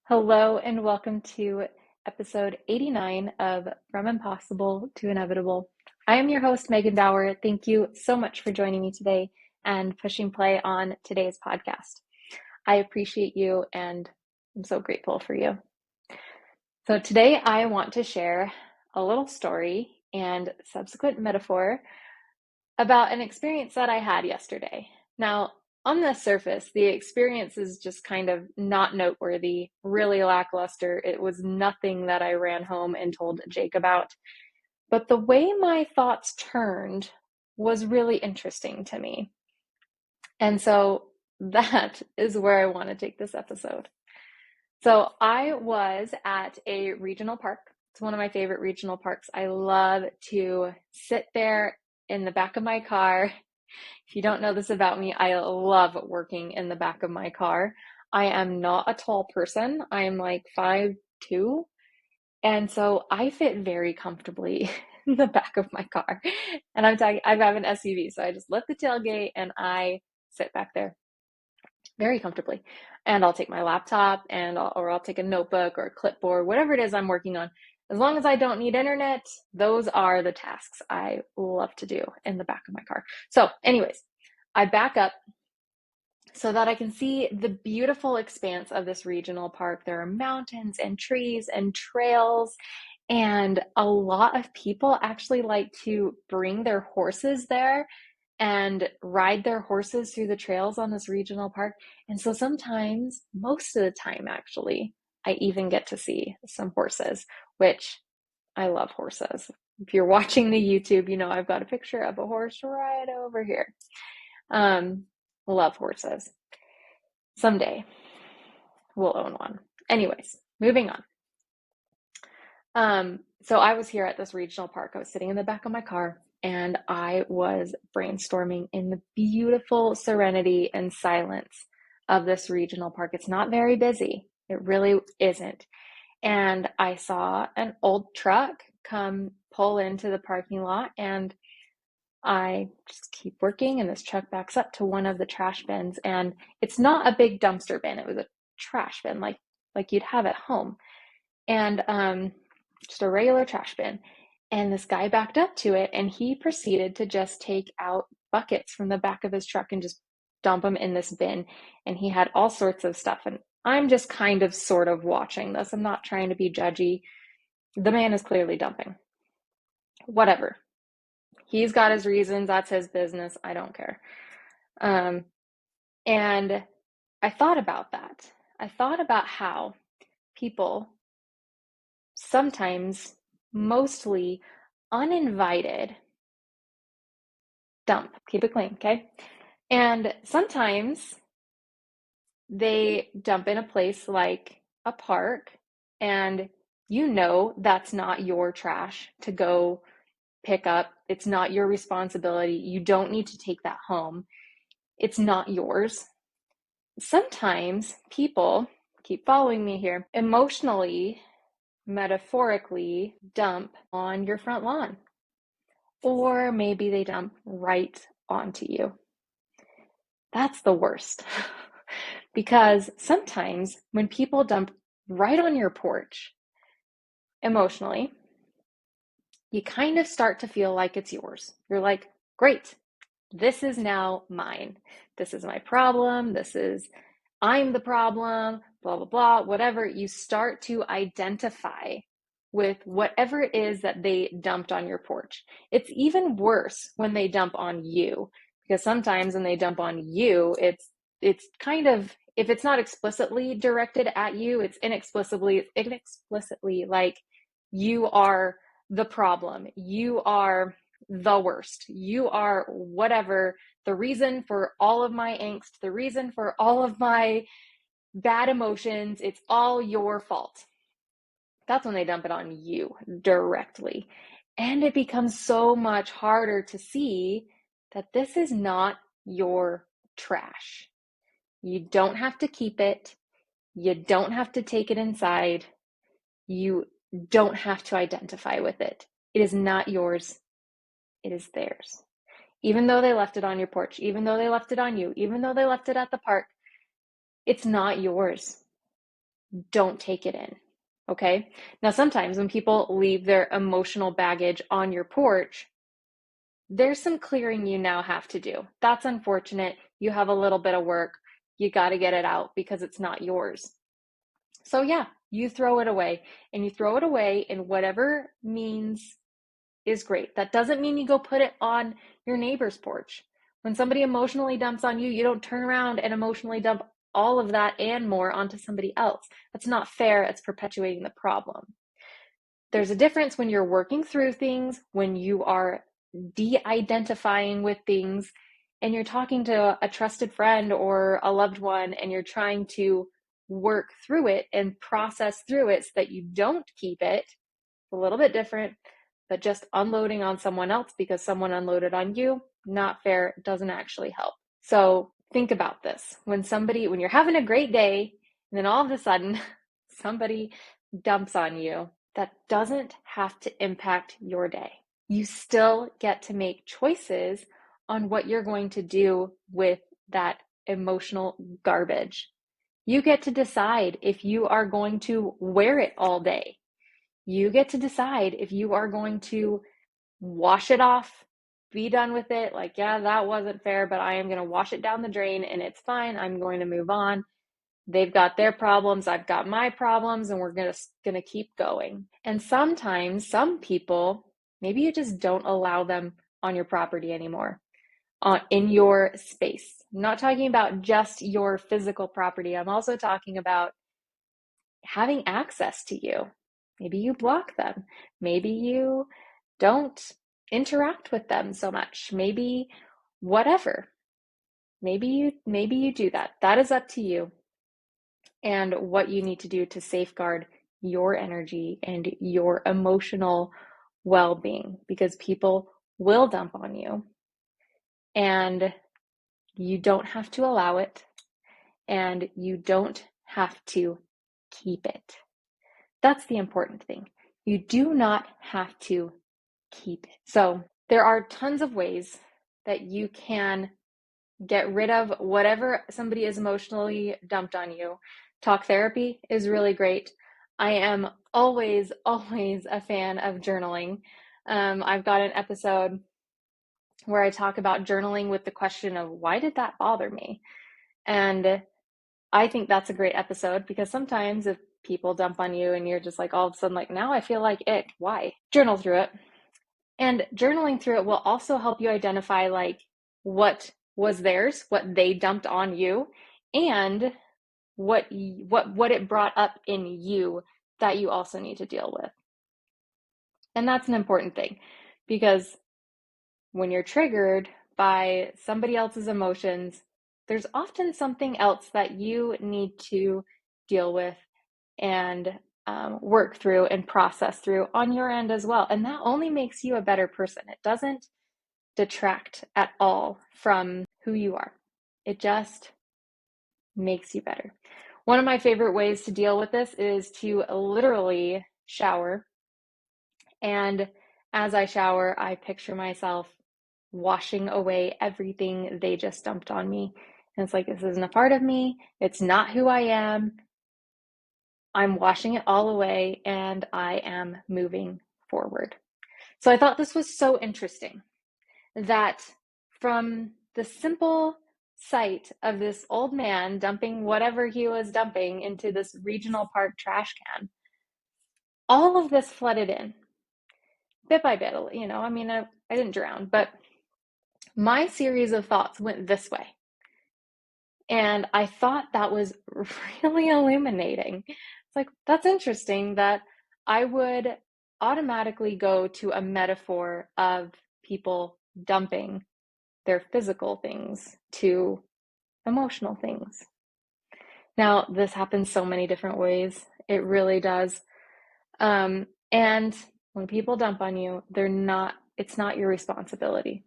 Hello and welcome to episode 89 of From Impossible to Inevitable. I am your host, Megan Bauer. Thank you so much for joining me today and pushing play on today's podcast. I appreciate you and I'm so grateful for you. So today I want to share a little story and subsequent metaphor about an experience that I had yesterday. Now, on the surface, the experience is just kind of not noteworthy, really lackluster. It was nothing that I ran home and told Jake about. But the way my thoughts turned was really interesting to me. And so that is where I want to take this episode. So I was at a regional park. It's one of my favorite regional parks. I love to sit there in the back of my car. If you don't know this about me, I love working in the back of my car. I am not a tall person. I am like 5'2", and so I fit very comfortably in the back of my car. And I'm talking, I have an SUV, so I just lift the tailgate and I sit back there very comfortably. And I'll take my laptop or I'll take a notebook or a clipboard, whatever it is I'm working on. As long as I don't need internet, those are the tasks I love to do in the back of my car. So anyways, I back up so that I can see the beautiful expanse of this regional park. There are mountains and trees and trails, and a lot of people actually like to bring their horses there and ride their horses through the trails on this regional park. And so sometimes, most of the time actually, I even get to see some horses, which I love horses. If you're watching the YouTube, you know I've got a picture of a horse right over here. Love horses. Someday we'll own one. Anyways, moving on. So I was here at this regional park. I was sitting in the back of my car and I was brainstorming in the beautiful serenity and silence of this regional park. It's not very busy. It really isn't. And I saw an old truck come pull into the parking lot, and I just keep working, and this truck backs up to one of the trash bins, and it's not a big dumpster bin. It was a trash bin like you'd have at home. And just a regular trash bin. And this guy backed up to it and he proceeded to just take out buckets from the back of his truck and just dump them in this bin. And he had all sorts of stuff. And I'm just kind of sort of watching this. I'm not trying to be judgy. The man is clearly dumping. Whatever. He's got his reasons. That's his business. I don't care. And I thought about that. I thought about how people sometimes, mostly uninvited, dump. Keep it clean, okay? And sometimes they dump in a place like a park, and you know that's not your trash to go pick up. It's not your responsibility. You don't need to take that home. It's not yours. Sometimes people, keep following me here, emotionally, metaphorically dump on your front lawn. Or maybe they dump right onto you. That's the worst. Because sometimes when people dump right on your porch, emotionally, you kind of start to feel like it's yours. You're like, great, this is now mine. This is my problem. I'm the problem, blah, blah, blah, whatever. You start to identify with whatever it is that they dumped on your porch. It's even worse when they dump on you, because sometimes when they dump on you, it's kind of, if it's not explicitly directed at you, it's inexplicitly like you are the problem. You are the worst. You are whatever, the reason for all of my angst, the reason for all of my bad emotions. It's all your fault. That's when they dump it on you directly. And it becomes so much harder to see that this is not your trash. You don't have to keep it. You don't have to take it inside. You don't have to identify with it. It is not yours. It is theirs. Even though they left it on your porch, even though they left it on you, even though they left it at the park, it's not yours. don't take it in. Okay. Now, sometimes when people leave their emotional baggage on your porch, there's some clearing you now have to do. That's unfortunate. You have a little bit of work. You got to get it out because it's not yours. So, yeah, you throw it away, and you throw it away in whatever means is great. That doesn't mean you go put it on your neighbor's porch. When somebody emotionally dumps on you, you don't turn around and emotionally dump all of that and more onto somebody else. That's not fair. It's perpetuating the problem. There's a difference when you're working through things, when you are de-identifying with things, and you're talking to a trusted friend or a loved one, and you're trying to work through it and process through it so that you don't keep it. It's a little bit different, but just unloading on someone else because someone unloaded on you, not fair, doesn't actually help. So think about this. When you're having a great day, and then all of a sudden somebody dumps on you, that doesn't have to impact your day. You still get to make choices on what you're going to do with that emotional garbage. You get to decide if you are going to wear it all day. You get to decide if you are going to wash it off, be done with it. Like, yeah, that wasn't fair, but I am going to wash it down the drain and it's fine. I'm going to move on. They've got their problems, I've got my problems, and we're gonna keep going. And sometimes some people, maybe you just don't allow them on your property anymore, in your space. I'm not talking about just your physical property. I'm also talking about having access to you. Maybe you block them. Maybe you don't interact with them so much. Maybe whatever. Maybe you do that. That is up to you, and what you need to do to safeguard your energy and your emotional well-being, because people will dump on you and you don't have to allow it and you don't have to keep it. That's the important thing. You do not have to keep it. So there are tons of ways that you can get rid of whatever somebody is emotionally dumped on you. Talk therapy is really great. I am always a fan of journaling. I've got an episode where I talk about journaling with the question of, why did that bother me? And I think that's a great episode, because sometimes if people dump on you and you're just like all of a sudden like, now I feel like it, why? Journal through it. And journaling through it will also help you identify like what was theirs, what they dumped on you, and what it brought up in you that you also need to deal with. And that's an important thing, because when you're triggered by somebody else's emotions, there's often something else that you need to deal with and work through and process through on your end as well. And that only makes you a better person. It doesn't detract at all from who you are. It just makes you better. One of my favorite ways to deal with this is to literally shower. And as I shower, I picture myself washing away everything they just dumped on me. And it's like, this isn't a part of me. It's not who I am. I'm washing it all away and I am moving forward. So I thought this was so interesting, that from the simple sight of this old man dumping whatever he was dumping into this regional park trash can, all of this flooded in bit by bit. I didn't drown, but my series of thoughts went this way. And I thought that was really illuminating. It's like, that's interesting that I would automatically go to a metaphor of people dumping their physical things to emotional things. Now, this happens so many different ways. It really does. And when people dump on you, it's not your responsibility.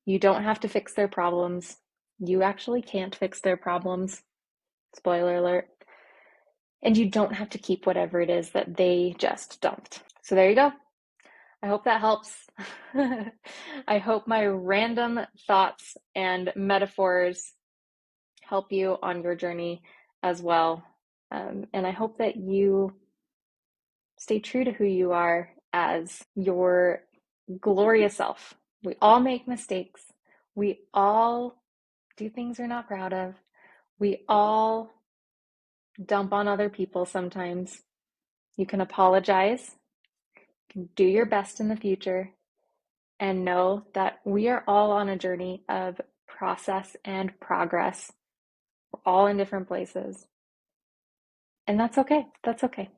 You don't have to fix their problems. You actually can't fix their problems. Spoiler alert. And you don't have to keep whatever it is that they just dumped. So there you go. I hope that helps. I hope my random thoughts and metaphors help you on your journey as well. And I hope that you stay true to who you are as your glorious self. We all make mistakes. We all do things we're not proud of. We all dump on other people sometimes. You can apologize, you can do your best in the future, and know that we are all on a journey of process and progress. We're all in different places. And that's okay. That's okay.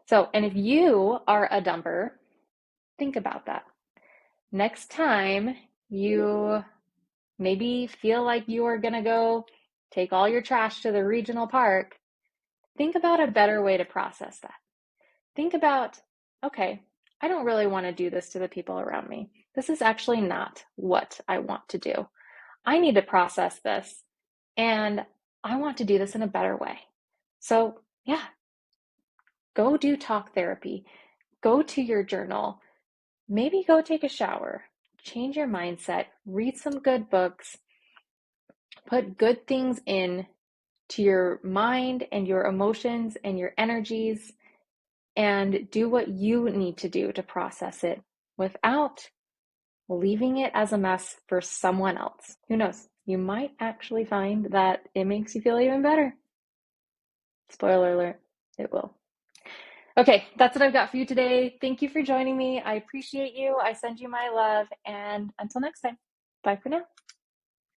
So, and if you are a dumper, think about that. Next time you maybe feel like you are going to go take all your trash to the regional park, think about a better way to process that. Think about, okay, I don't really want to do this to the people around me. This is actually not what I want to do. I need to process this, and I want to do this in a better way. So, yeah, go do talk therapy. Go to your journal. Maybe go take a shower. Change your mindset. Read some good books. Put good things in to your mind and your emotions and your energies, and do what you need to do to process it without leaving it as a mess for someone else. Who knows? You might actually find that it makes you feel even better. Spoiler alert, it will. Okay, that's what I've got for you today. Thank you for joining me. I appreciate you. I send you my love. And until next time, bye for now.